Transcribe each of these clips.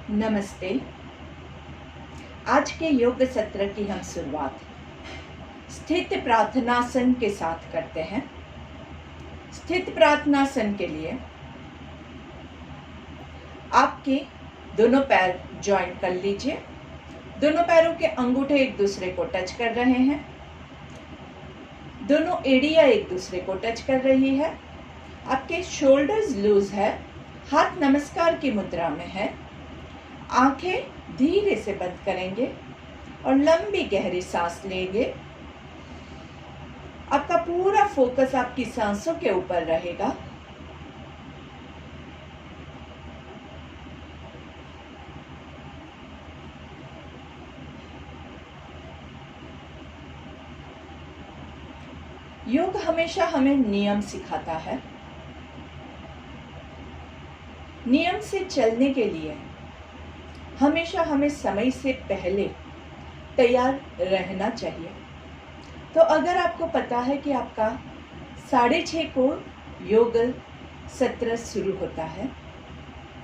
नमस्ते। आज के योग सत्र की हम शुरुआत स्थित प्रार्थनासन के साथ करते हैं। स्थित प्रार्थनासन के लिए आपके दोनों पैर जॉइंट कर लीजिए। दोनों पैरों के अंगूठे एक दूसरे को टच कर रहे हैं। दोनों एड़ियां एक दूसरे को टच कर रही है। आपके शोल्डर्स लूज है। हाथ नमस्कार की मुद्रा में है। आंखें धीरे से बंद करेंगे और लंबी गहरी सांस लेंगे। आपका पूरा फोकस आपकी सांसों के ऊपर रहेगा। योग हमेशा हमें नियम सिखाता है। नियम से चलने के लिए हमेशा हमें समय से पहले तैयार रहना चाहिए। तो अगर आपको पता है कि आपका 6:30 को योग सत्र शुरू होता है,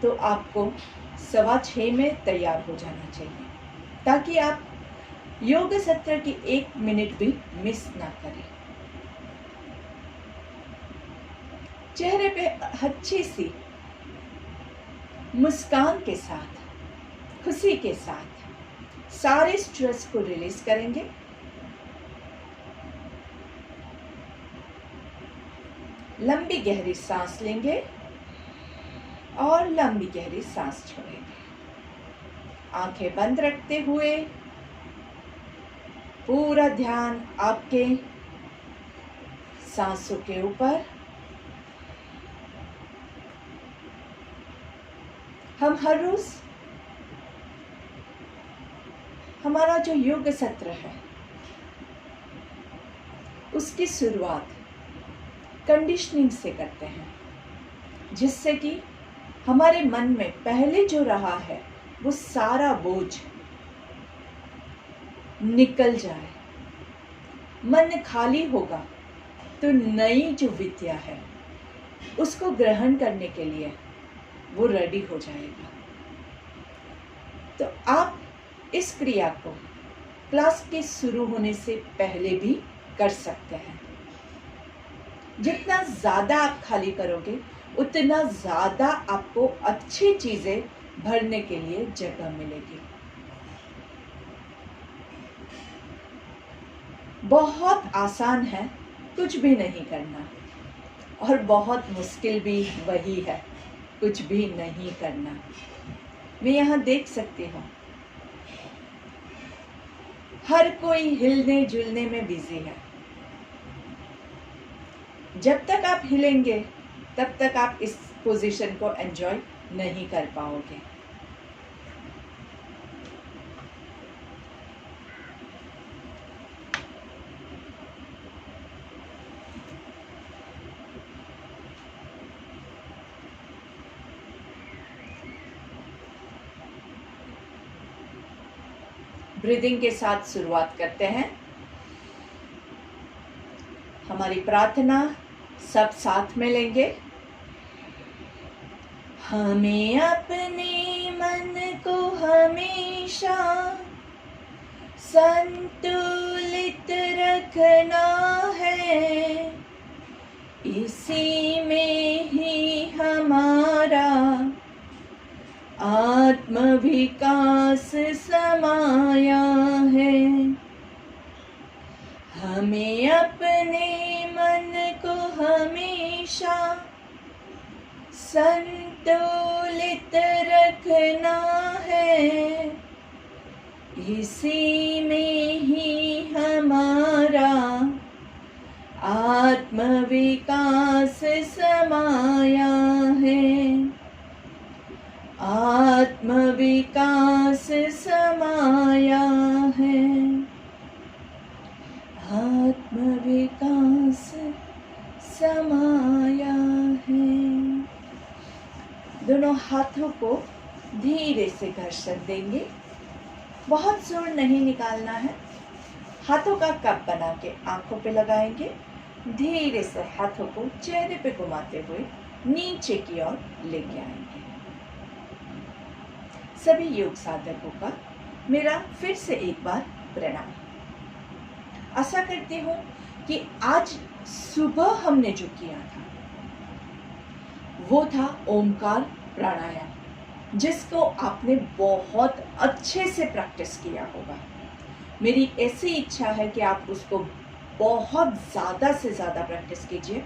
तो आपको 6:15 में तैयार हो जाना चाहिए, ताकि आप योग सत्र की 1 मिनट भी मिस ना करें। चेहरे पे अच्छी सी मुस्कान के साथ, खुशी के साथ सारे स्ट्रेस को रिलीज करेंगे। लंबी गहरी सांस लेंगे और लंबी गहरी सांस छोड़ेंगे। आंखें बंद रखते हुए पूरा ध्यान आपके सांसों के ऊपर। हम हर रोज हमारा जो योग सत्र है उसकी शुरुआत कंडीशनिंग से करते हैं, जिससे कि हमारे मन में पहले जो रहा है वो सारा बोझ निकल जाए। मन खाली होगा तो नई जो विद्या है उसको ग्रहण करने के लिए वो रेडी हो जाएगा। तो आप इस क्रिया को क्लास के शुरू होने से पहले भी कर सकते हैं। जितना ज़्यादा आप खाली करोगे उतना ज़्यादा आपको अच्छी चीज़ें भरने के लिए जगह मिलेगी। बहुत आसान है कुछ भी नहीं करना, और बहुत मुश्किल भी वही है कुछ भी नहीं करना। मैं यहाँ देख सकती हूँ हर कोई हिलने जुलने में बिजी है। जब तक आप हिलेंगे तब तक आप इस पोजीशन को एंजॉय नहीं कर पाओगे। ब्रीदिंग के साथ शुरुआत करते हैं। हमारी प्रार्थना सब साथ में लेंगे। हमें अपने मन को हमेशा संतुलित रखना है। इसी में ही हमारा आत्म विकास समाया है। हमें अपने मन को हमेशा संतुलित रखना है। इसी में ही हमारा आत्म विकास समाया है। आत्म विकास समाया है। आत्म विकास समाया है। दोनों हाथों को धीरे से घर्षण देंगे। बहुत जोर नहीं निकालना है। हाथों का कप बना के आंखों पे लगाएंगे। धीरे से हाथों को चेहरे पे घुमाते हुए नीचे की ओर लेके आएंगे। सभी योग साधकों का मेरा फिर से एक बार प्रणाम। आशा करती हूँ कि आज सुबह हमने जो किया था वो था ओमकार प्राणायाम, जिसको आपने बहुत अच्छे से प्रैक्टिस किया होगा। मेरी ऐसी इच्छा है कि आप उसको बहुत ज़्यादा से ज़्यादा प्रैक्टिस कीजिए।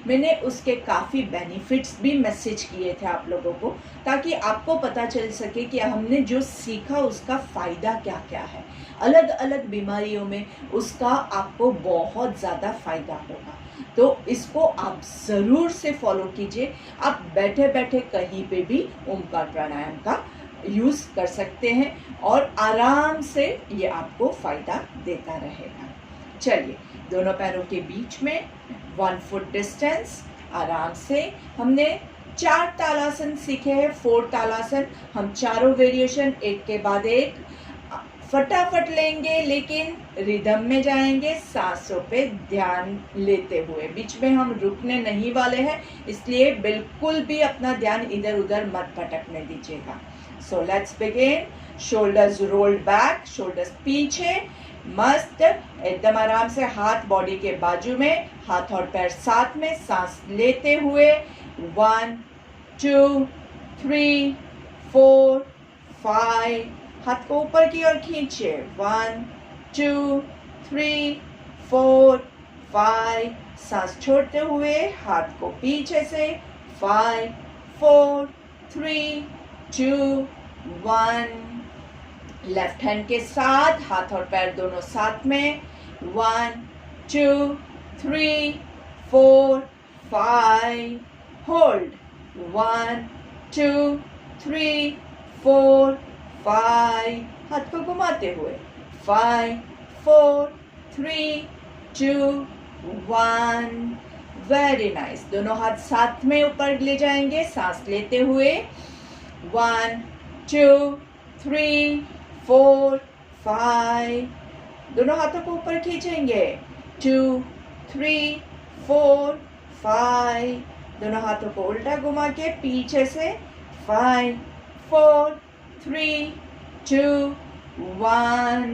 मैंने उसके काफ़ी बेनिफिट्स भी मैसेज किए थे आप लोगों को, ताकि आपको पता चल सके कि हमने जो सीखा उसका फ़ायदा क्या क्या है। अलग अलग बीमारियों में उसका आपको बहुत ज़्यादा फ़ायदा होगा, तो इसको आप ज़रूर से फॉलो कीजिए। आप बैठे बैठे कहीं पे भी ओमकार प्राणायाम का यूज़ कर सकते हैं और आराम से ये आपको फ़ायदा देता रहेगा। चलिए, दोनों पैरों के बीच में 1 फुट डिस्टेंस आराम से हमने 4 तालासन सीखे हैं, 4 तालासन। हम चारों वेरिएशन एक के बाद एक फटाफट लेंगे, लेकिन रिदम में जाएंगे, सांसों पे ध्यान लेते हुए। बीच में हम रुकने नहीं वाले हैं, इसलिए बिल्कुल भी अपना ध्यान इधर उधर मत भटकने दीजिएगा। So let's begin. Shoulders rolled back, shoulders पीछे, मस्त एकदम आराम से। हाथ बॉडी के बाजू में, हाथ और पैर साथ में, सांस लेते हुए 1 2 3 4 5। हाथ को ऊपर की ओर खींचिए, 1 2 3 4 5। सांस छोड़ते हुए हाथ को पीछे से, 5 4 3 2 1। लेफ्ट हैंड के साथ हाथ और पैर दोनों साथ में, 1 2 3 4 5। होल्ड, 1 2 3 4 5। हाथ को घुमाते हुए, 5 4 3 2 1। Very nice. दोनों हाथ साथ में ऊपर ले जाएंगे, सांस लेते हुए, 1 2 3 4 5। दोनों हाथों को ऊपर खींचेंगे, 2 3 4 5। दोनों हाथों को उल्टा घुमा के पीछे से, 5 4 3 2 1।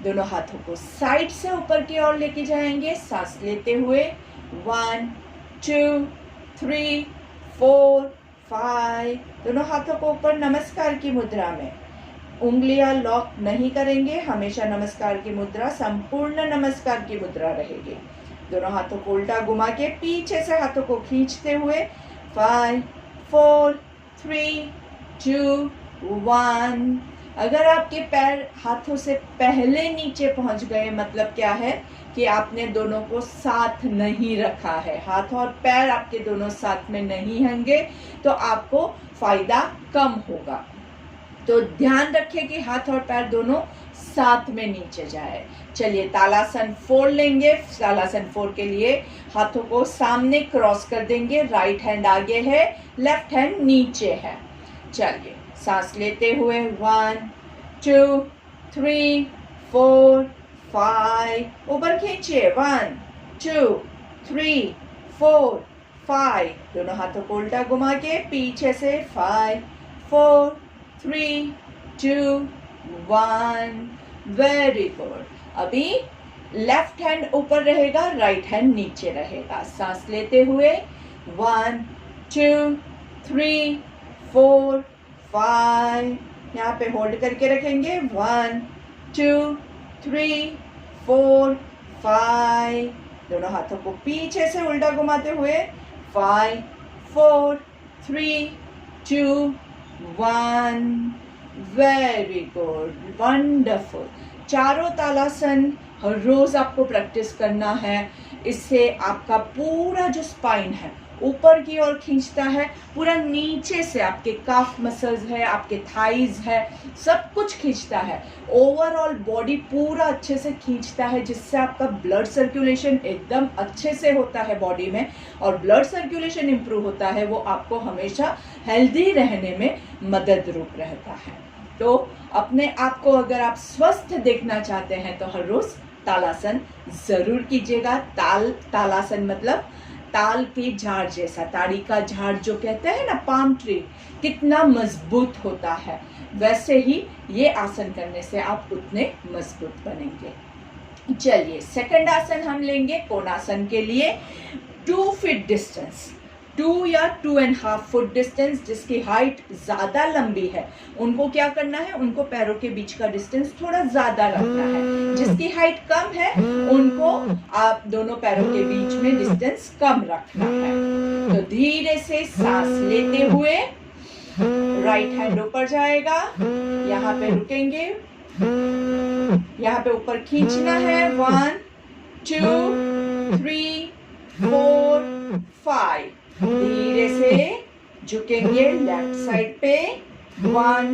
दोनों हाथों को साइड से ऊपर की ओर लेके जाएंगे, सांस लेते हुए, 1 2 3 4 5। दोनों हाथों को ऊपर नमस्कार की मुद्रा में, उंगलियां लॉक नहीं करेंगे, हमेशा नमस्कार की मुद्रा संपूर्ण नमस्कार की मुद्रा रहेगी। दोनों हाथों को उल्टा घुमा के पीछे से हाथों को खींचते हुए, 5 4 3 2 1। अगर आपके पैर हाथों से पहले नीचे पहुंच गए, मतलब क्या है कि आपने दोनों को साथ नहीं रखा है, हाथ और पैर आपके दोनों साथ में नहीं होंगे, तो आपको फायदा कम होगा। तो ध्यान रखें कि हाथ और पैर दोनों साथ में नीचे जाए। चलिए, तालासन 4 लेंगे। तालासन 4 के लिए हाथों को सामने क्रॉस कर देंगे, राइट हैंड आगे है, लेफ्ट हैंड नीचे है। चलिए, सांस लेते हुए, 1 2 3 4 5। ऊपर खींचिए, 1 2 3 4 5। दोनों हाथों को उल्टा घुमा के पीछे से, 5 4 3 2 1। Very good. अभी लेफ्ट हैंड ऊपर रहेगा, राइट हैंड नीचे रहेगा। सांस लेते हुए, 1 2 3 4 5। यहाँ पे होल्ड करके रखेंगे, 1 2 3 4 5। दोनों हाथों को पीछे से उल्टा घुमाते हुए, 5 4 3 2 1। Very good, wonderful. चारों तालासन हर रोज आपको प्रैक्टिस करना है। इससे आपका पूरा जो स्पाइन है ऊपर की ओर खींचता है, पूरा नीचे से आपके काफ मसल्स है, आपके थाइज है, सब कुछ खींचता है। ओवरऑल बॉडी पूरा अच्छे से खींचता है, जिससे आपका ब्लड सर्कुलेशन एकदम अच्छे से होता है बॉडी में, और ब्लड सर्कुलेशन इंप्रूव होता है, वो आपको हमेशा हेल्दी रहने में मदद रूप रहता है। तो अपने आप को अगर आप स्वस्थ देखना चाहते हैं तो हर रोज तालासन जरूर कीजिएगा। तालासन मतलब ताल के झाड़ जैसा, ताड़ी का झाड़ जो कहते हैं ना, पाम ट्री, कितना मजबूत होता है, वैसे ही ये आसन करने से आप उतने मजबूत बनेंगे। चलिए सेकंड आसन हम लेंगे कोणासन के लिए 2 फीट डिस्टेंस, 2 या 2.5 फुट डिस्टेंस। जिसकी हाइट ज्यादा लंबी है उनको क्या करना है, उनको पैरों के बीच का डिस्टेंस थोड़ा ज्यादा रखना है। जिसकी हाइट कम है उनको आप दोनों पैरों के बीच में डिस्टेंस कम रखना है। तो धीरे से सांस लेते हुए राइट हैंड ऊपर जाएगा, यहाँ पे रुकेंगे, यहाँ पे ऊपर खींचना है, 1 2 3 4 5। धीरे से झुकेंगे लेफ्ट साइड पे, 1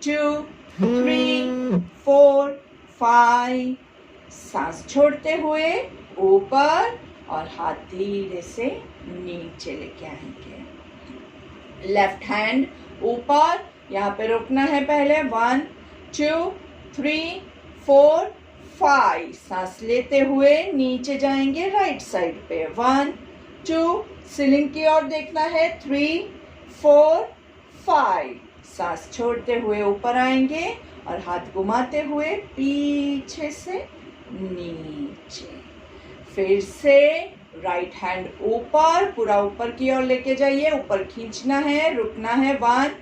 2 3 4 5। सांस छोड़ते हुए ऊपर और हाथ धीरे से नीचे लेके आएंगे। लेफ्ट हैंड ऊपर, यहाँ पे रोकना है पहले, 1 2 3 4 5। सांस लेते हुए नीचे जाएंगे राइट साइड पे, 1 2, सीलिंग की ओर देखना है, 3 4 5। सांस छोड़ते हुए ऊपर आएंगे और हाथ घुमाते हुए पीछे से नीचे। फिर से राइट हैंड ऊपर, पूरा ऊपर की ओर लेके जाइए, ऊपर खींचना है, रुकना है, 1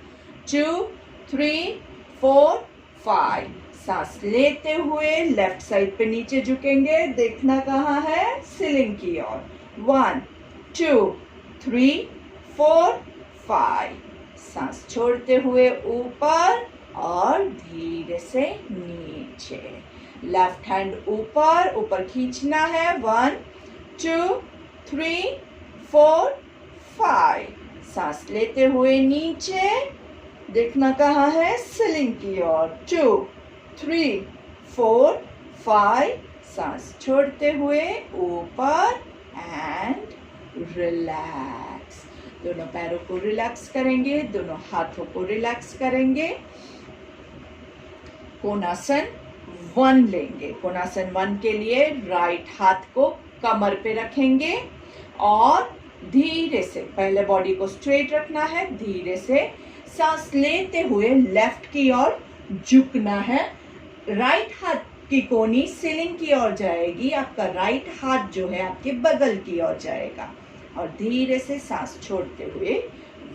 2 3 4 5। सांस लेते हुए लेफ्ट साइड पे नीचे झुकेंगे, देखना कहाँ है, सीलिंग की ओर, 1 2 3 4 5। सांस छोड़ते हुए ऊपर और धीरे से नीचे। लेफ्ट हैंड ऊपर, ऊपर खींचना है, 1 2 3 4 5। सांस लेते हुए नीचे, देखना कहाँ है, सीलिंग की ओर, 2 3 4 5। सांस छोड़ते हुए ऊपर एंड रिलैक्स। दोनों पैरों को रिलैक्स करेंगे, दोनों हाथों को रिलैक्स करेंगे। कोणासन 1 लेंगे। कोणासन 1 के लिए राइट हाथ को कमर पे रखेंगे और धीरे से पहले बॉडी को स्ट्रेट रखना है, धीरे से सांस लेते हुए लेफ्ट की ओर झुकना है। राइट हाथ की कोहनी सीलिंग की ओर जाएगी, आपका राइट हाथ जो है आपके बगल की ओर जाएगा और धीरे से सांस छोड़ते हुए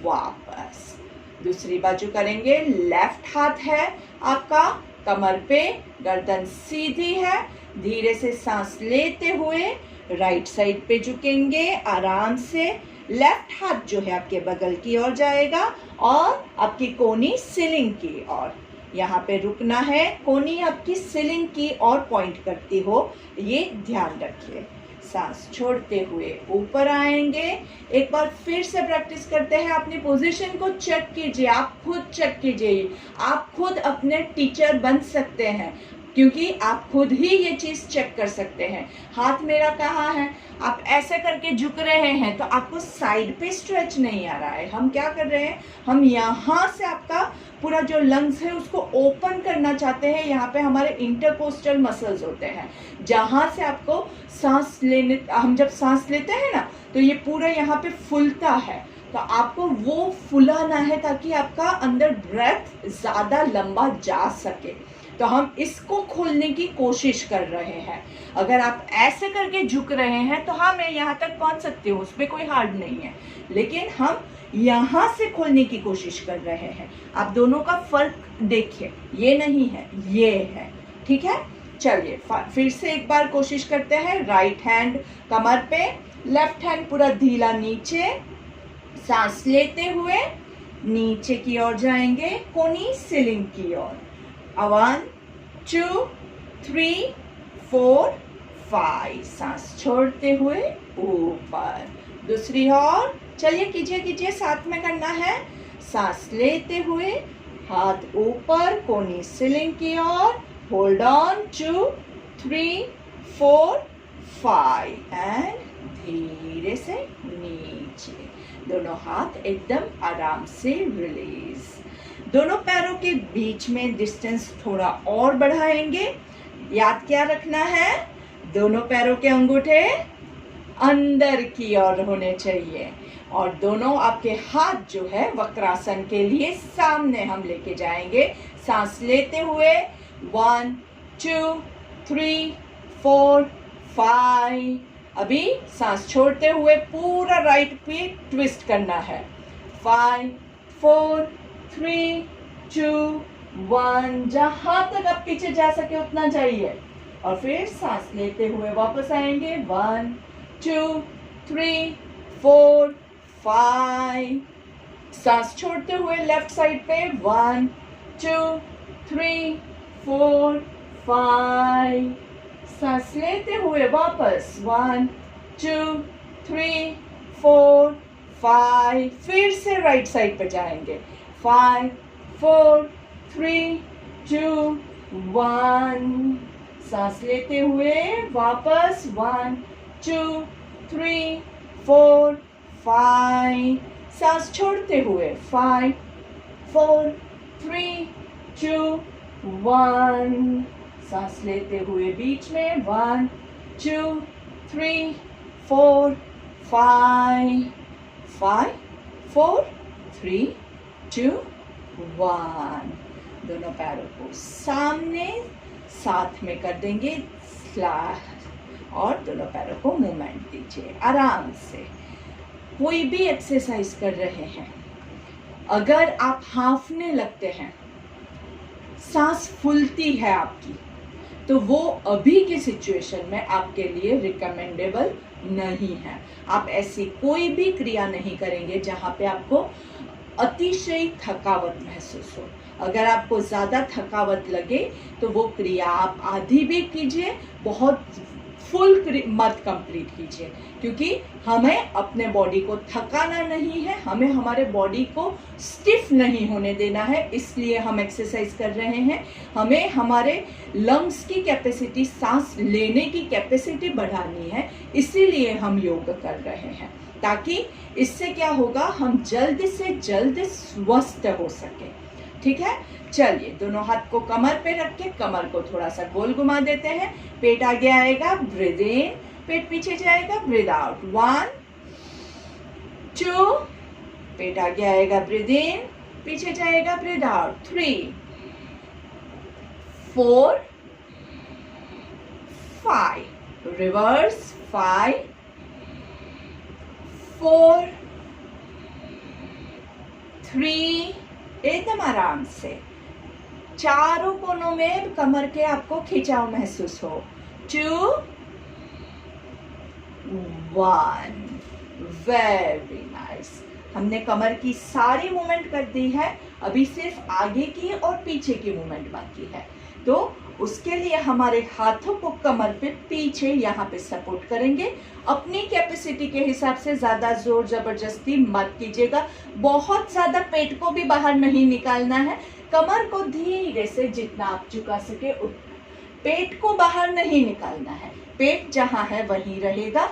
वापस। दूसरी बाजू करेंगे, लेफ्ट हाथ है आपका कमर पे, गर्दन सीधी है, धीरे से सांस लेते हुए राइट साइड पे झुकेंगे आराम से। लेफ्ट हाथ जो है आपके बगल की ओर जाएगा और आपकी कोहनी सीलिंग की ओर। यहाँ पे रुकना है, कोहनी आपकी सीलिंग की ओर पॉइंट करती हो, ये ध्यान रखिए। सांस छोड़ते हुए ऊपर आएंगे। एक बार फिर से प्रैक्टिस करते हैं, अपनी पोजीशन को चेक कीजिए, आप खुद चेक कीजिए। आप खुद अपने टीचर बन सकते हैं क्योंकि आप खुद ही ये चीज चेक कर सकते हैं। हाथ मेरा कहाँ है, आप ऐसे करके झुक रहे हैं तो आपको साइड पे स्ट्रेच नहीं आ रहा है। हम क्या कर रहे हैं, हम यहाँ से आपका पूरा जो लंग्स है उसको ओपन करना चाहते हैं। यहाँ पे हमारे इंटरकोस्टल मसल्स होते हैं जहाँ से आपको सांस लेने, हम जब सांस लेते हैं ना तो ये पूरा यहाँ पे फूलता है, तो आपको वो फुलाना है ताकि आपका अंदर ब्रेथ ज्यादा लंबा जा सके। तो हम इसको खोलने की कोशिश कर रहे हैं। अगर आप ऐसे करके झुक रहे हैं तो हाँ मैं यहाँ तक पहुँच सकती हूँ, उसमें कोई हार्ड नहीं है, लेकिन हम यहाँ से खोलने की कोशिश कर रहे हैं। आप दोनों का फर्क देखिए, ये नहीं है, ये है, ठीक है। चलिए फिर से एक बार कोशिश करते हैं। राइट हैंड कमर पे, लेफ्ट हैंड पूरा ढीला नीचे, सांस लेते हुए नीचे की ओर जाएंगे, कोहनी सीलिंग की ओर। 1 2 3 4 5। सांस छोड़ते हुए ऊपर। दूसरी ओर, चलिए कीजिए कीजिए, साथ में करना है। सांस लेते हुए हाथ ऊपर, कोहनी सीलिंग की ओर, होल्ड ऑन, 2 3 4 5 एंड धीरे से नीचे। दोनों हाथ एकदम आराम से रिलीज। दोनों पैरों के बीच में डिस्टेंस थोड़ा और बढ़ाएंगे। याद क्या रखना है, दोनों पैरों के अंगूठे अंदर की ओर होने चाहिए और दोनों आपके हाथ जो है वक्रासन के लिए सामने हम लेके जाएंगे। सांस लेते हुए 1 2 3 4 5। अभी सांस छोड़ते हुए पूरा राइट पे ट्विस्ट करना है। 5 4 3 2 1। जहां तक आप पीछे जा सके उतना जाइए और फिर सांस लेते हुए वापस आएंगे। 1 2 3 4 5। सांस छोड़ते हुए लेफ्ट साइड पे 1 2 3 4 5। सांस लेते हुए वापस 1 2 3 4 5। फिर से राइट साइड पे जाएंगे। 5 4 3 2 1। सांस लेते हुए वापस 1 2 3 4 5। सांस छोड़ते हुए 5 4 3 2 1। सांस लेते हुए बीच में 1 2 3 4 5 5 4 3 2 1। दोनों पैरों को सामने साथ में कर देंगे स्लैश और दोनों पैरों को मूवमेंट दीजिए आराम से। कोई भी एक्सरसाइज कर रहे हैं, अगर आप हांफने लगते हैं, सांस फूलती है आपकी, तो वो अभी की सिचुएशन में आपके लिए रिकमेंडेबल नहीं है। आप ऐसी कोई भी क्रिया नहीं करेंगे जहां पे आपको अतिशय थकावट महसूस हो। अगर आपको ज़्यादा थकावट लगे तो वो क्रिया आप आधी भी कीजिए, बहुत फुल मत कंप्लीट कीजिए, क्योंकि हमें अपने बॉडी को थकाना नहीं है, हमें हमारे बॉडी को स्टिफ नहीं होने देना है। इसलिए हम एक्सरसाइज कर रहे हैं। हमें हमारे लंग्स की कैपेसिटी, सांस लेने की कैपेसिटी बढ़ानी है, इसीलिए हम योग कर रहे हैं, ताकि इससे क्या होगा, हम जल्द से जल्द स्वस्थ हो सके। ठीक है, चलिए दोनों हाथ को कमर पे रख के कमर को थोड़ा सा गोल घुमा देते हैं। पेट आगे आएगा, ब्रीद इन, पेट पीछे जाएगा, ब्रीद आउट। 1 2। पेट आगे आएगा, ब्रीद इन, पीछे जाएगा, ब्रीद आउट। 3 4 5। रिवर्स। 5 4 3। एकदम आराम से चारों कोनों में कमर के आपको खिंचाव महसूस हो। 2 1। Very nice. हमने कमर की सारी मूवमेंट कर दी है, अभी सिर्फ आगे की और पीछे की मूवमेंट बाकी है। तो उसके लिए हमारे हाथों को कमर पे पीछे यहाँ पे सपोर्ट करेंगे। अपनी कैपेसिटी के हिसाब से ज्यादा जोर जबरदस्ती मत कीजिएगा, बहुत ज्यादा पेट को भी बाहर नहीं निकालना है। कमर को धीरे से जितना आप झुका सके उतना, पेट को बाहर नहीं निकालना है, पेट जहां है वहीं रहेगा।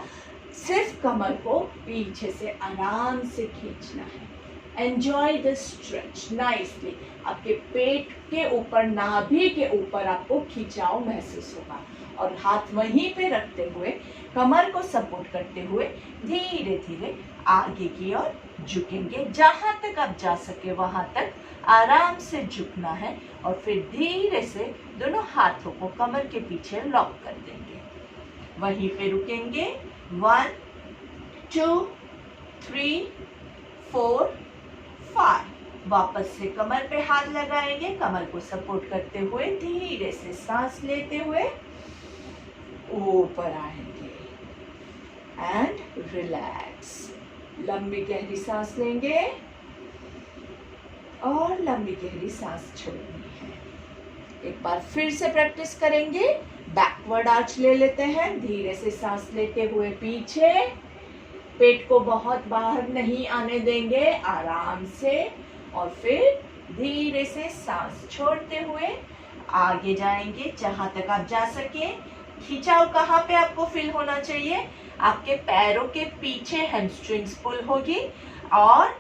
सिर्फ कमर को पीछे से आराम से खींचना है। Enjoy the stretch nicely. आपके पेट के ऊपर, नाभि के ऊपर आपको खिंचाव महसूस होगा और हाथ वहीं पे रखते हुए कमर को सपोर्ट करते हुए धीरे धीरे आगे की ओर झुकेंगे। जहां तक आप जा सके वहां तक आराम से झुकना है और फिर धीरे से दोनों हाथों को कमर के पीछे लॉक कर देंगे। वहीं पे रुकेंगे। 1 2 3 4 5। वापस से कमर पे हाथ लगाएंगे, कमर को सपोर्ट करते हुए धीरे से सांस लेते हुए ऊपर आएंगे एंड रिलैक्स। लंबी गहरी सांस लेंगे और लंबी गहरी सांस छोड़नी है। एक बार फिर से प्रैक्टिस करेंगे। बैकवर्ड आर्च ले लेते हैं, धीरे से सांस लेते हुए पीछे, पेट को बहुत बाहर नहीं आने देंगे, आराम से, और फिर धीरे से सांस छोड़ते हुए आगे जाएंगे जहां तक आप जा सके। खिंचाव कहाँ पे आपको फील होना चाहिए, आपके पैरों के पीछे हैमस्ट्रिंग्स पुल होगी और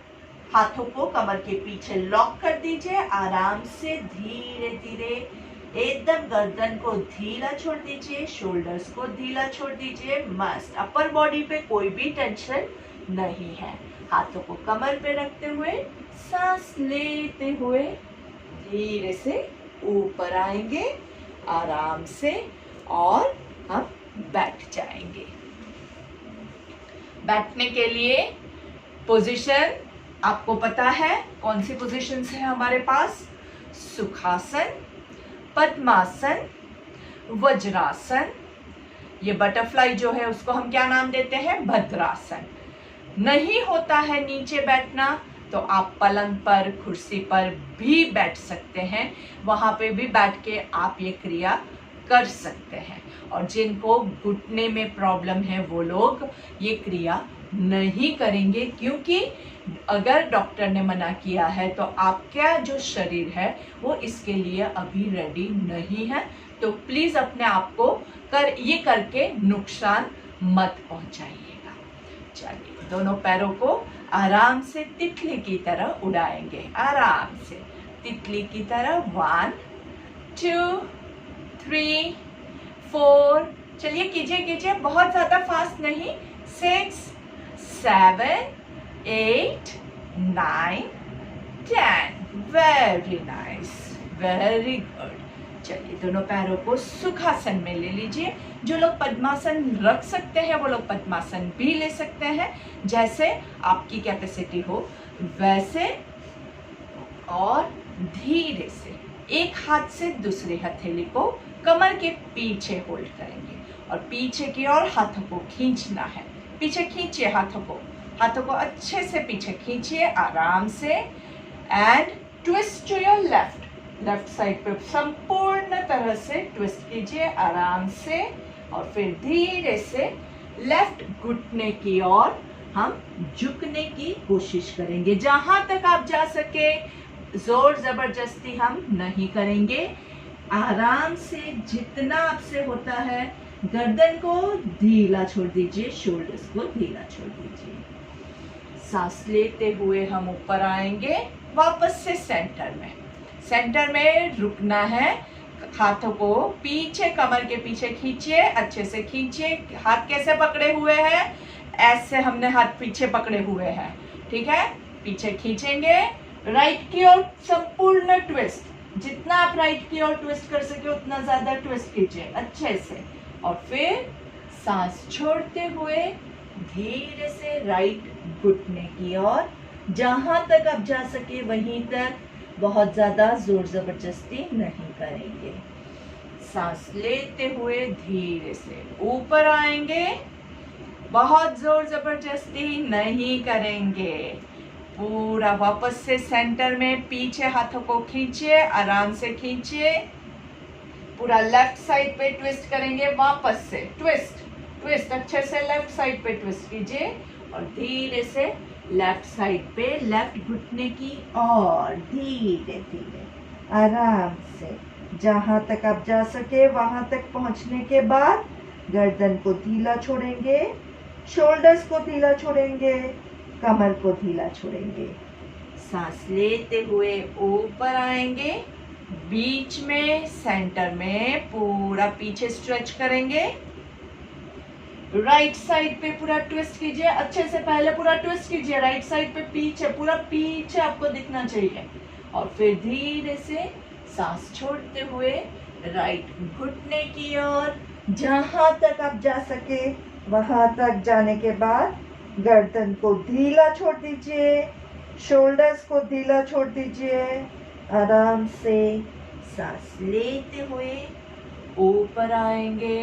हाथों को कमर के पीछे लॉक कर दीजिए। आराम से धीरे धीरे एकदम गर्दन को ढीला छोड़ दीजिए, शोल्डर्स को ढीला छोड़ दीजिए। मस्त, अपर बॉडी पे कोई भी टेंशन नहीं है। हाथों को कमर पे रखते हुए सांस लेते हुए धीरे से ऊपर आएंगे आराम से और हम बैठ जाएंगे। बैठने के लिए पोजीशन आपको पता है कौन सी पोजीशंस है हमारे पास? सुखासन, पद्मासन, वज्रासन, ये बटरफ्लाई जो है उसको हम क्या नाम देते हैं? भद्रासन। नहीं होता है नीचे बैठना तो आप पलंग पर, कुर्सी पर भी बैठ सकते हैं, वहां पे भी बैठ के आप ये क्रिया कर सकते हैं। और जिनको घुटने में प्रॉब्लम है वो लोग ये क्रिया नहीं करेंगे, क्योंकि अगर डॉक्टर ने मना किया है तो आपका जो शरीर है वो इसके लिए अभी रेडी नहीं है। तो प्लीज अपने आप को ये करके नुकसान मत पहुंचाइएगा। चलिए, दोनों पैरों को आराम से तितली की तरह उड़ाएंगे, आराम से तितली की तरह। 1 2 3 4, चलिए कीजिए कीजिए, बहुत ज्यादा फास्ट नहीं। 6 7 8 9 10, वेरी नाइस, वेरी गुड। चलिए, दोनों पैरों को सुखासन में ले लीजिए। जो लोग पद्मासन रख सकते हैं वो लोग पद्मासन भी ले सकते हैं, जैसे आपकी कैपेसिटी हो वैसे। और धीरे से एक हाथ से दूसरी हथेली को कमर के पीछे होल्ड करेंगे और पीछे की ओर हाथों को खींचना है। पीछे खींचिए हाथों को अच्छे से पीछे खींचिए आराम से। And twist to your left side पे संपूर्ण तरह से ट्विस्ट कीजिए आराम से। और फिर धीरे से लेफ्ट घुटने की ओर हम झुकने की कोशिश करेंगे। जहां तक आप जा सके, जोर जबरदस्ती हम नहीं करेंगे। आराम से जितना आपसे होता है, गर्दन को ढीला छोड़ दीजिए, शोल्डर्स को ढीला छोड़ दीजिए। सांस लेते हुए हम ऊपर आएंगे, वापस से सेंटर में रुकना है। हाथों को पीछे कमर के पीछे खींचिए, अच्छे से खींचिए। हाथ कैसे पकड़े हुए हैं? ऐसे हमने हाथ पीछे पकड़े हुए हैं, ठीक है? पीछे खींचेंगे, राइट की ओर संपूर्ण ट्विस्ट। जितना आप राइट की ओर ट्विस्ट कर सके उतना ज्यादा ट्विस्ट कीजिए अच्छे से। और फिर सांस छोड़ते हुए धीरे से राइट घुटने की ओर, जहां तक आप जा सके वहीं तक, बहुत ज्यादा जोर जबरदस्ती नहीं करेंगे। सांस लेते हुए धीरे से ऊपर आएंगे, बहुत जोर जबरदस्ती नहीं करेंगे। पूरा वापस से सेंटर में पीछे हाथों को खींचिए, आराम से खींचिए। पूरा लेफ्ट साइड पे ट्विस्ट करेंगे, वापस से ट्विस्ट अच्छे से लेफ्ट साइड पे ट्विस्ट कीजिए और धीरे से लेफ्ट साइड पे लेफ्ट घुटने की और धीरे धीरे आराम से जहां तक आप जा सके वहां तक पहुंचने के बाद गर्दन को ढीला छोड़ेंगे, शोल्डर्स को ढीला छोड़ेंगे, कमर को ढीला छोड़ेंगे। सांस लेते हुए ऊपर आएंगे, बीच में सेंटर में पूरा पीछे स्ट्रेच करेंगे। राइट साइड पे पूरा ट्विस्ट कीजिए अच्छे से, पहले पूरा ट्विस्ट कीजिए राइट साइड पे, पीछे पूरा पीछे आपको दिखना चाहिए। और फिर धीरे से सांस छोड़ते हुए राइट घुटने की ओर, जहां तक आप जा सके वहां तक जाने के बाद गर्दन को ढीला छोड़ दीजिए, शोल्डर्स को ढीला छोड़ दीजिए। आराम से सांस लेते हुए ऊपर आएंगे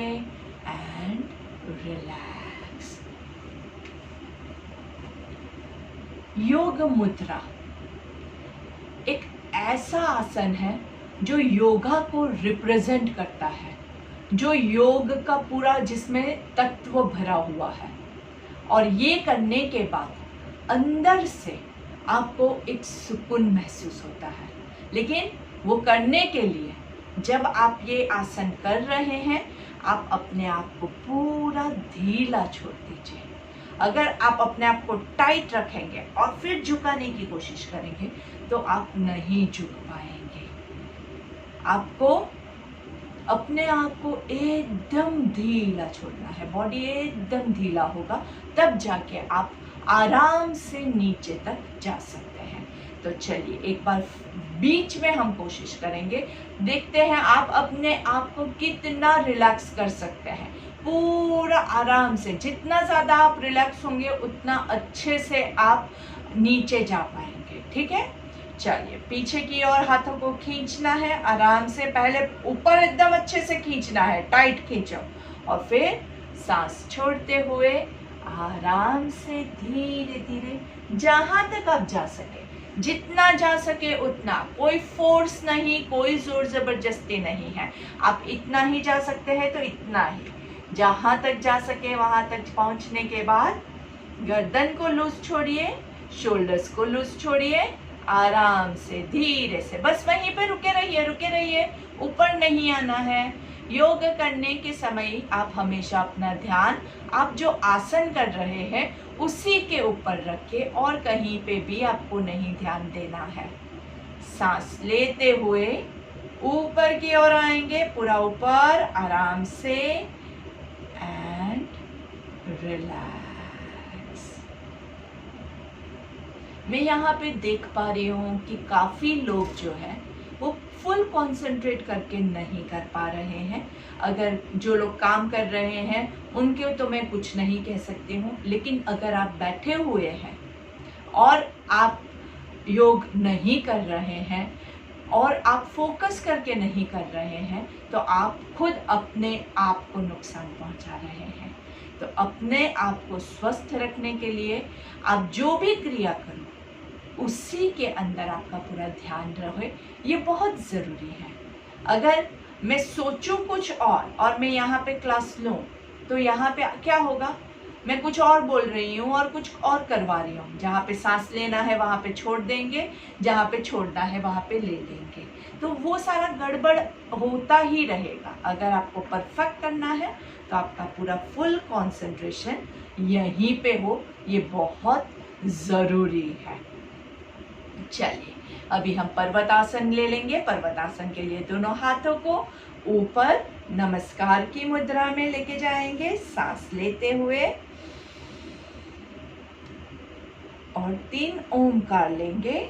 एंड रिलैक्स। योग मुद्रा एक ऐसा आसन है जो योगा को रिप्रेजेंट करता है, जो योग का पूरा जिसमें तत्व भरा हुआ है। और ये करने के बाद अंदर से आपको एक सुकून महसूस होता है। लेकिन वो करने के लिए जब आप ये आसन कर रहे हैं, आप अपने आप को पूरा ढीला छोड़ दीजिए। अगर आप अपने आप को टाइट रखेंगे और फिर झुकाने की कोशिश करेंगे तो आप नहीं झुक पाएंगे। आपको अपने आप को एकदम ढीला छोड़ना है, बॉडी एकदम ढीला होगा, तब जाके आप आराम से नीचे तक जा सकते हैं। तो चलिए एक बार बीच में हम कोशिश करेंगे, देखते हैं आप अपने आप को कितना रिलैक्स कर सकते हैं। पूरा आराम से, जितना ज़्यादा आप रिलैक्स होंगे उतना अच्छे से आप नीचे जा पाएंगे। ठीक है, चलिए पीछे की ओर हाथों को खींचना है आराम से, पहले ऊपर एकदम अच्छे से खींचना है, टाइट खींचो, और फिर सांस छोड़ते हुए आराम से धीरे धीरे जहां तक आप जा सके, जितना जा सके उतना, कोई फोर्स नहीं, कोई जोर जबरदस्ती नहीं है। आप इतना ही जा सकते हैं तो इतना ही, जहां तक जा सके वहां तक पहुंचने के बाद गर्दन को लूज छोड़िए, शोल्डर्स को लूज छोड़िए, आराम से धीरे से बस वहीं पे रुके रहिए, ऊपर नहीं आना है। योग करने के समय आप हमेशा अपना ध्यान आप जो आसन कर रहे हैं उसी के ऊपर रखें और कहीं पे भी आपको नहीं ध्यान देना है। सांस लेते हुए ऊपर की ओर आएंगे, पूरा ऊपर आराम से, एंड रिलैक्स। मैं यहाँ पे देख पा रही हूँ कि काफी लोग जो है वो फुल कंसंट्रेट करके नहीं कर पा रहे हैं। अगर जो लोग काम कर रहे हैं उनके तो मैं कुछ नहीं कह सकती हूँ, लेकिन अगर आप बैठे हुए हैं और आप योग नहीं कर रहे हैं और आप फोकस करके नहीं कर रहे हैं तो आप खुद अपने आप को नुकसान पहुंचा रहे हैं। तो अपने आप को स्वस्थ रखने के लिए आप जो भी क्रिया करो उसी के अंदर आपका पूरा ध्यान रहे, ये बहुत ज़रूरी है। अगर मैं सोचूं कुछ और मैं यहाँ पे क्लास लूँ तो यहाँ पे क्या होगा, मैं कुछ और बोल रही हूँ और कुछ और करवा रही हूँ। जहाँ पे सांस लेना है वहाँ पे छोड़ देंगे, जहाँ पे छोड़ना है वहाँ पे ले लेंगे, तो वो सारा गड़बड़ होता ही रहेगा। अगर आपको परफेक्ट करना है तो आपका पूरा फुल कंसंट्रेशन यहीं पे हो, ये बहुत ज़रूरी है। चलिए अभी हम पर्वतासन ले लेंगे। पर्वतासन के लिए दोनों हाथों को ऊपर नमस्कार की मुद्रा में लेके जाएंगे, सांस लेते हुए, और 3 ओमकार लेंगे।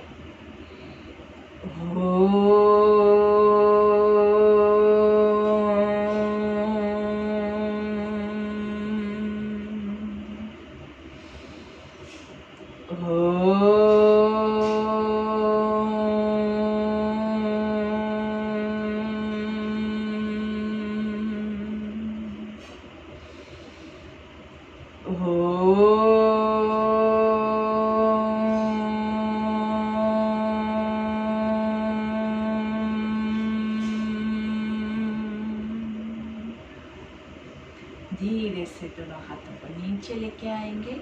धीरे से दोनों हाथों को नीचे लेके आएंगे,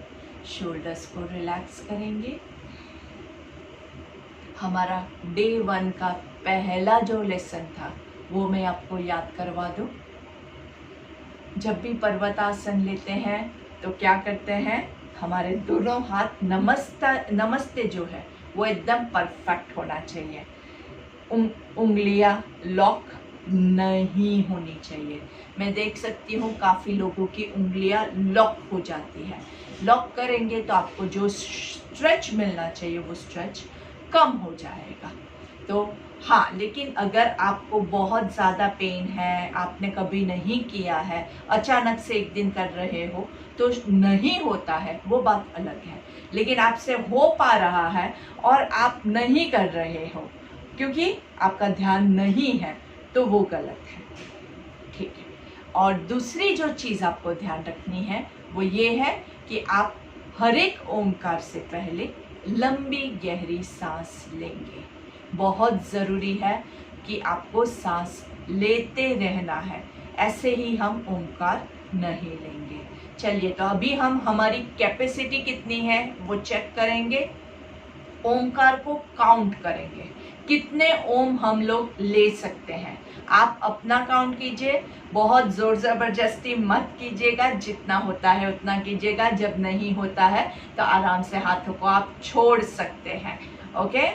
शोल्डर्स को रिलैक्स करेंगे। हमारा डे 1 का पहला जो लेसन था वो मैं आपको याद करवा दूं। जब भी पर्वतासन लेते हैं तो क्या करते हैं, हमारे दोनों हाथ नमस्ते जो है वो एकदम परफेक्ट होना चाहिए। उंगलियां लॉक नहीं होनी चाहिए। मैं देख सकती हूँ काफ़ी लोगों की उंगलियां लॉक हो जाती है। लॉक करेंगे तो आपको जो स्ट्रेच मिलना चाहिए वो स्ट्रेच कम हो जाएगा। तो हाँ, लेकिन अगर आपको बहुत ज़्यादा पेन है, आपने कभी नहीं किया है, अचानक से एक दिन कर रहे हो तो नहीं होता है, वो बात अलग है। लेकिन आपसे हो पा रहा है और आप नहीं कर रहे हो क्योंकि आपका ध्यान नहीं है, तो वो गलत है। ठीक है। और दूसरी जो चीज़ आपको ध्यान रखनी है वो ये है कि आप हर एक ओमकार से पहले लंबी गहरी सांस लेंगे। बहुत ज़रूरी है कि आपको सांस लेते रहना है, ऐसे ही हम ओमकार नहीं लेंगे। चलिए तो अभी हम हमारी कैपेसिटी कितनी है वो चेक करेंगे। ओमकार को काउंट करेंगे, कितने ओम हम लोग ले सकते हैं। आप अपना काउंट कीजिए, बहुत जोर जबरदस्ती मत कीजिएगा, जितना होता है उतना कीजिएगा। जब नहीं होता है तो आराम से हाथों को आप छोड़ सकते हैं। Okay,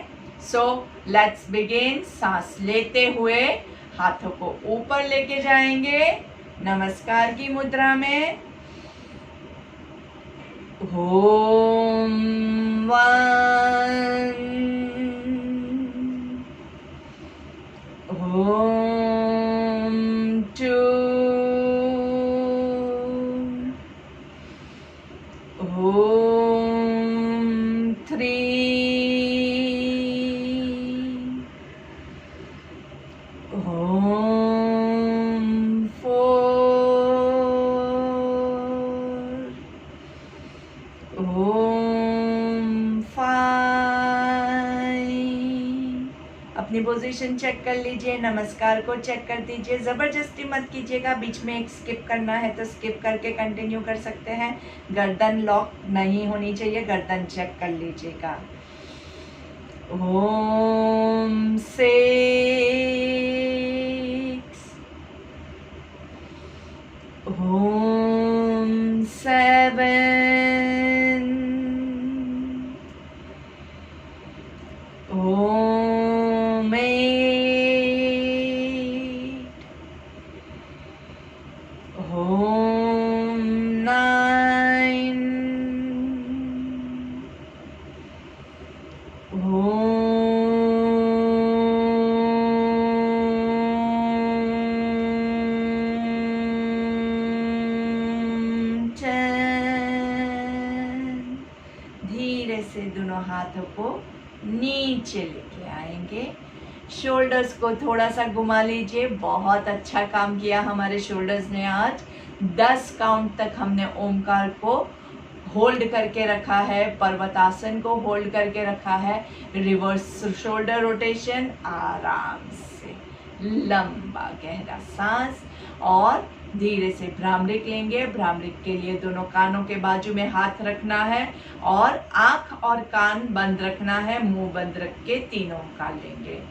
so let's begin. सांस लेते हुए हाथों को ऊपर लेके जाएंगे नमस्कार की मुद्रा में। Om one, Om two, Om three, Om four, Om five. अपनी पोजीशन चेक कर लीजिए, नमस्कार को चेक कर दीजिए, ज़बरदस्ती मत कीजिएगा, बीच में एक स्किप करना है तो स्किप करके कंटिन्यू कर सकते हैं। गर्दन लॉक नहीं होनी चाहिए, गर्दन चेक कर लीजिएगा। ओम 6, ओम 7, ओम 8, ओम 9, ओम 10। धीरे से दोनों हाथों को नीचे लेके आएंगे, शोल्डर्स को थोड़ा सा घुमा लीजिए। बहुत अच्छा काम किया हमारे शोल्डर्स ने आज। 10 काउंट तक हमने ओमकार को होल्ड करके रखा है, पर्वतासन को होल्ड करके रखा है। रिवर्स शोल्डर रोटेशन, आराम से लंबा गहरा सांस और धीरे से भ्रामरिक लेंगे। भ्रामरिक के लिए दोनों कानों के बाजू में हाथ रखना है और आंख और कान बंद रखना है, मुंह बंद रख के तीनों ओमकार लेंगे।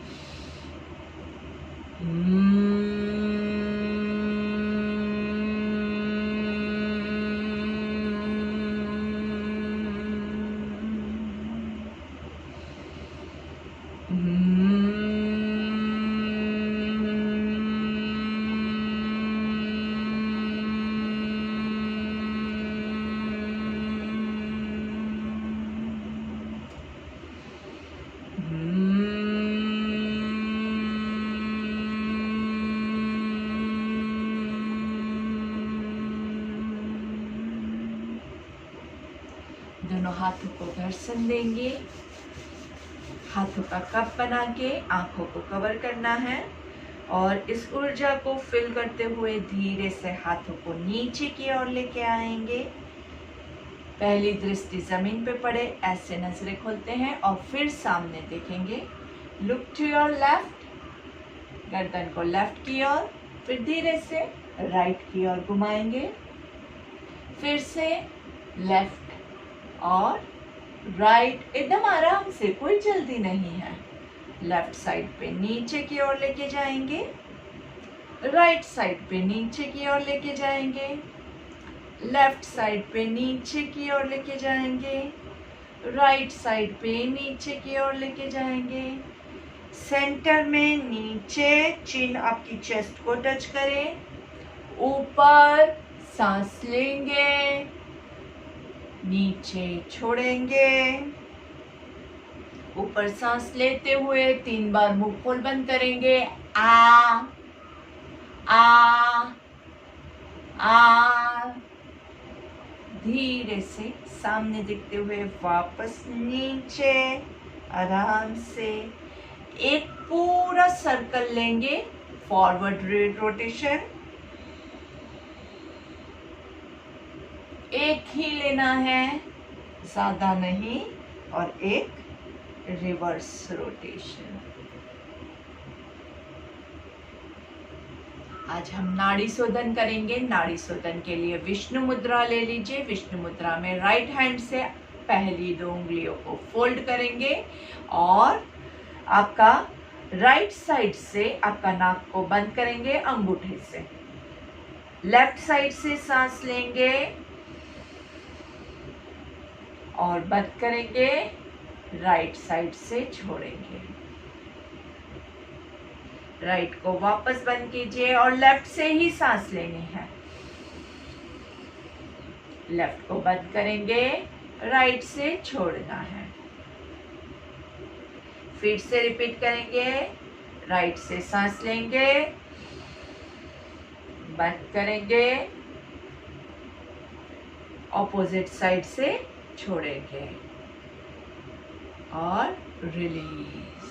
दोनों हाथों को घर्षण देंगे, हाथों का कप बना के आंखों को कवर करना है और इस ऊर्जा को फिल करते हुए धीरे से हाथों को नीचे की ओर लेके आएंगे। पहली दृष्टि जमीन पे पड़े, ऐसे नजरें खोलते हैं और फिर सामने देखेंगे। लुक टू योर लेफ्ट, गर्दन को लेफ्ट की ओर, फिर धीरे से राइट की ओर घुमाएंगे, फिर से लेफ्ट और राइट, एकदम आराम से, कोई जल्दी नहीं है। लेफ्ट साइड पे नीचे की ओर लेके जाएंगे, राइट साइड पे नीचे की ओर लेके जाएंगे, लेफ्ट साइड पे नीचे की ओर लेके जाएंगे, राइट साइड पे नीचे की ओर लेके जाएंगे। सेंटर में नीचे, चिन आपकी चेस्ट को टच करे, ऊपर सांस लेंगे, नीचे छोड़ेंगे। ऊपर सांस लेते हुए 3 बार मुंह खोल बंद करेंगे। आ आ आ, धीरे से सामने दिखते हुए वापस नीचे, आराम से एक पूरा सर्कल लेंगे, फॉरवर्ड रोटेशन। एक ही लेना है, ज्यादा नहीं, और एक रिवर्स रोटेशन। आज हम नाड़ी शोधन करेंगे। नाड़ी शोधन के लिए विष्णु मुद्रा ले लीजिए। विष्णु मुद्रा में राइट हैंड से पहली 2 उंगलियों को फोल्ड करेंगे और आपका राइट साइड से आपका नाक को बंद करेंगे अंगूठे से। लेफ्ट साइड से सांस लेंगे और बंद करेंगे, राइट साइड से छोड़ेंगे। राइट को वापस बंद कीजिए और लेफ्ट से ही सांस लेनी है। लेफ्ट को बंद करेंगे, राइट से छोड़ना है। फिर से रिपीट करेंगे, राइट से सांस लेंगे, बंद करेंगे, ऑपोजिट साइड से छोड़ेंगे और रिलीज।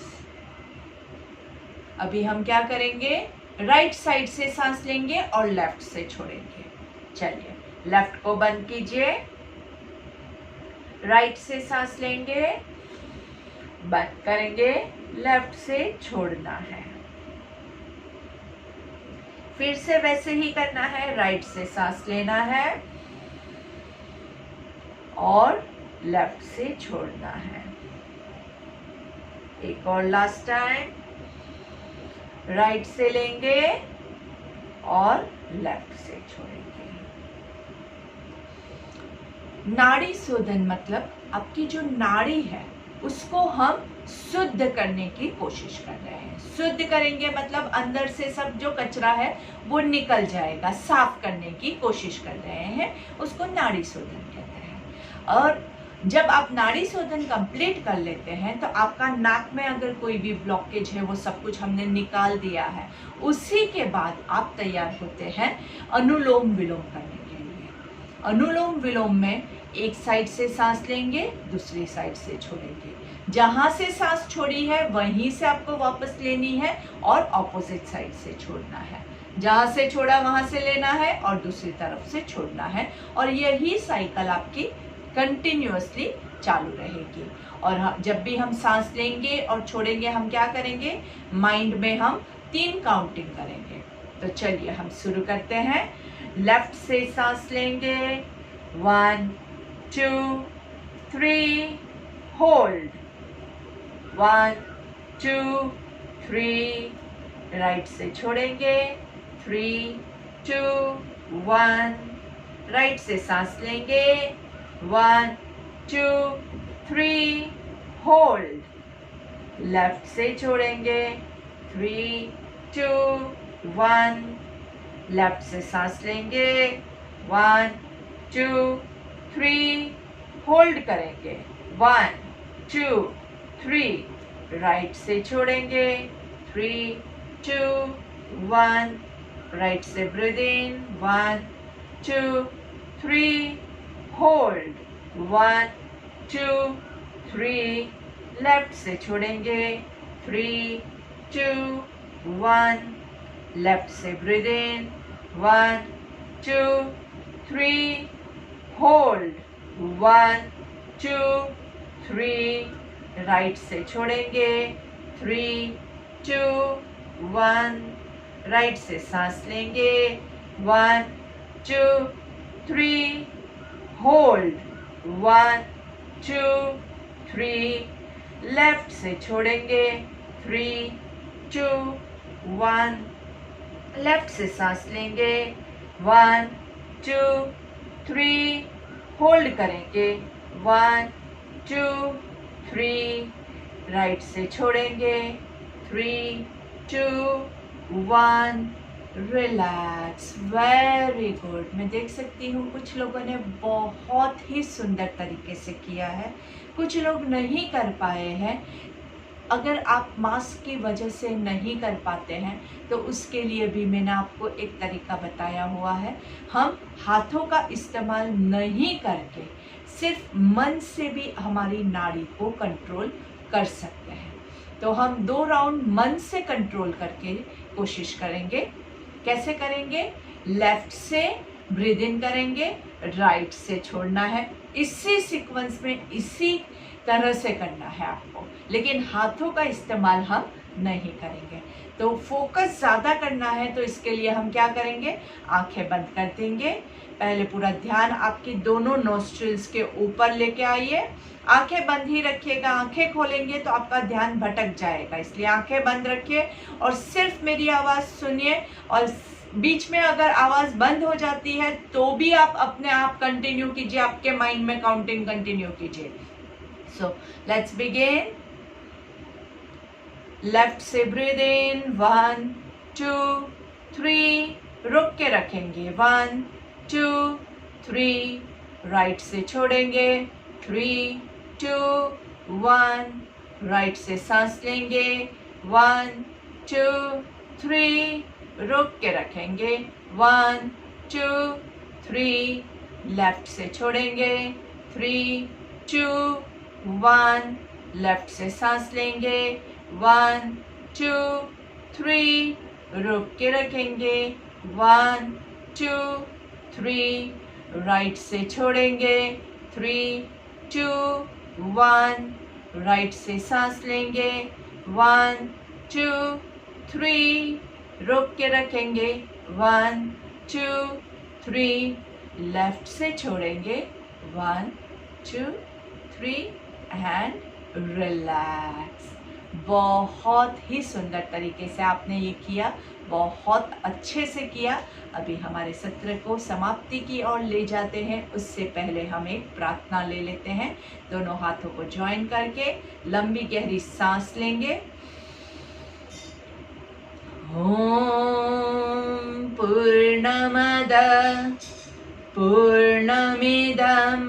अभी हम क्या करेंगे, राइट साइड से सांस लेंगे और लेफ्ट से छोड़ेंगे। चलिए, लेफ्ट को बंद कीजिए, राइट से सांस लेंगे, बंद करेंगे, लेफ्ट से छोड़ना है। फिर से वैसे ही करना है, राइट से सांस लेना है और लेफ्ट से छोड़ना है। एक और लास्ट टाइम, राइट से लेंगे और लेफ्ट से छोड़ेंगे। नाड़ी शोधन मतलब आपकी जो नाड़ी है उसको हम शुद्ध करने की कोशिश कर रहे हैं। शुद्ध करेंगे मतलब अंदर से सब जो कचरा है वो निकल जाएगा, साफ करने की कोशिश कर रहे हैं, उसको नाड़ी शोधन कहते हैं। और जब आप नाड़ी शोधन कंप्लीट कर लेते हैं तो आपका नाक में अगर कोई भी ब्लॉकेज है वो सब कुछ हमने निकाल दिया है। उसी के बाद आप तैयार होते हैं अनुलोम विलोम करने के लिए। अनुलोम विलोम में एक साइड से सांस लेंगे, दूसरी साइड से छोड़ेंगे। जहां से सांस छोड़ी है वहीं से आपको वापस लेनी है और ऑपोजिट साइड से छोड़ना है। जहां से छोड़ा वहां से लेना है और दूसरी तरफ से छोड़ना है। और यही साइकिल आपकी कंटिन्यूअसली चालू रहेगी। और जब भी हम सांस लेंगे और छोड़ेंगे हम क्या करेंगे, माइंड में हम 3 काउंटिंग करेंगे। तो चलिए हम शुरू करते हैं। लेफ्ट से सांस लेंगे, 1 2 3, होल्ड, 1 2 3, राइट से छोड़ेंगे, 3 2 1, राइट से सांस लेंगे, 1 2 3, होल्ड, लेफ्ट से छोड़ेंगे, 3 2 1, लेफ्ट से सांस लेंगे, 1 2 3, होल्ड करेंगे, 1 2 3, राइट से छोड़ेंगे, 3 2 1, राइट से ब्रीथ इन, 1 2 3, होल्ड, 1 2 3, लेफ्ट से छोड़ेंगे, 3 2 1, लेफ्ट से ब्रीथ इन, 1 2 3, होल्ड, 1 2 3, राइट से छोड़ेंगे, 3 2 1, राइट से सांस लेंगे, 1 2 3, होल्ड, 1 2 3, लेफ्ट से छोड़ेंगे, 3 2 1, लेफ्ट से सांस लेंगे, 1 2 3, होल्ड करेंगे, 1 2 3, राइट से छोड़ेंगे, 3 2 1, रिलैक्स। Very good. मैं देख सकती हूँ कुछ लोगों ने बहुत ही सुंदर तरीके से किया है, कुछ लोग नहीं कर पाए हैं। अगर आप मास्क की वजह से नहीं कर पाते हैं तो उसके लिए भी मैंने आपको एक तरीका बताया हुआ है। हम हाथों का इस्तेमाल नहीं करके सिर्फ मन से भी हमारी नाड़ी को कंट्रोल कर सकते हैं। तो हम 2 राउंड मन से कंट्रोल करके कोशिश करेंगे। कैसे करेंगे? लेफ्ट से ब्रीथ इन करेंगे, राइट से छोड़ना है। इसी सीक्वेंस में इसी तरह से करना है आपको, लेकिन हाथों का इस्तेमाल हम नहीं करेंगे। तो फोकस ज़्यादा करना है तो इसके लिए हम क्या करेंगे, आंखें बंद कर देंगे। पहले पूरा ध्यान आपकी दोनों नोस्ट्रिल्स के ऊपर लेके आइए। आंखें बंद ही रखिएगा, आंखें खोलेंगे तो आपका ध्यान भटक जाएगा, इसलिए आंखें बंद रखिए और सिर्फ मेरी आवाज़ सुनिए। और बीच में अगर आवाज़ बंद हो जाती है तो भी आप अपने आप कंटिन्यू कीजिए, आपके माइंड में काउंटिंग कंटिन्यू कीजिए। So let's begin. लेफ्ट से ब्रीद इन, 1 2 3, रुक के रखेंगे, 1 2 3, राइट से छोड़ेंगे, 3 2 1, राइट से सांस लेंगे, 1 2 3, रोक के रखेंगे, 1 2 3, लेफ्ट से छोड़ेंगे, 3 2 1, लेफ्ट से सांस लेंगे, 1 2 3, रोक के रखेंगे, 1 2 3, राइट से छोड़ेंगे, 3 2 1, राइट से सांस लेंगे, 1 2 3, रोक के रखेंगे, 1 2 3, लेफ्ट से छोड़ेंगे, 1 2 3 एंड रिलैक्स। बहुत ही सुंदर तरीके से आपने ये किया, बहुत अच्छे से किया। अभी हमारे सत्र को समाप्ति की ओर ले जाते हैं, उससे पहले हम एक प्रार्थना ले लेते हैं। दोनों हाथों को ज्वाइन करके लंबी गहरी सांस लेंगे। ओम पूर्णमद पूर्णमिदं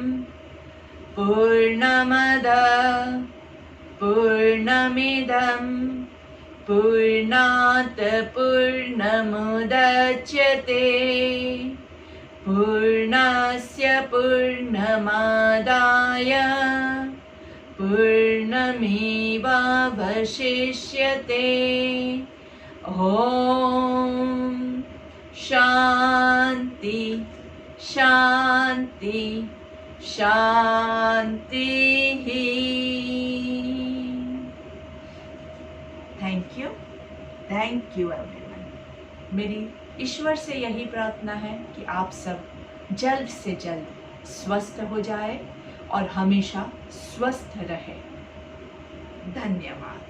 पूर्णमद पूर्णमिदं पूर्णात् पूर्णमुदच्यते पूर्णस्य पूर्णमादाय पूर्णमेवावशिष्यते। ओम शांति शांति शांति। Thank you everyone. मेरी ईश्वर से यही प्रार्थना है कि आप सब जल्द से जल्द स्वस्थ हो जाए और हमेशा स्वस्थ रहे। धन्यवाद।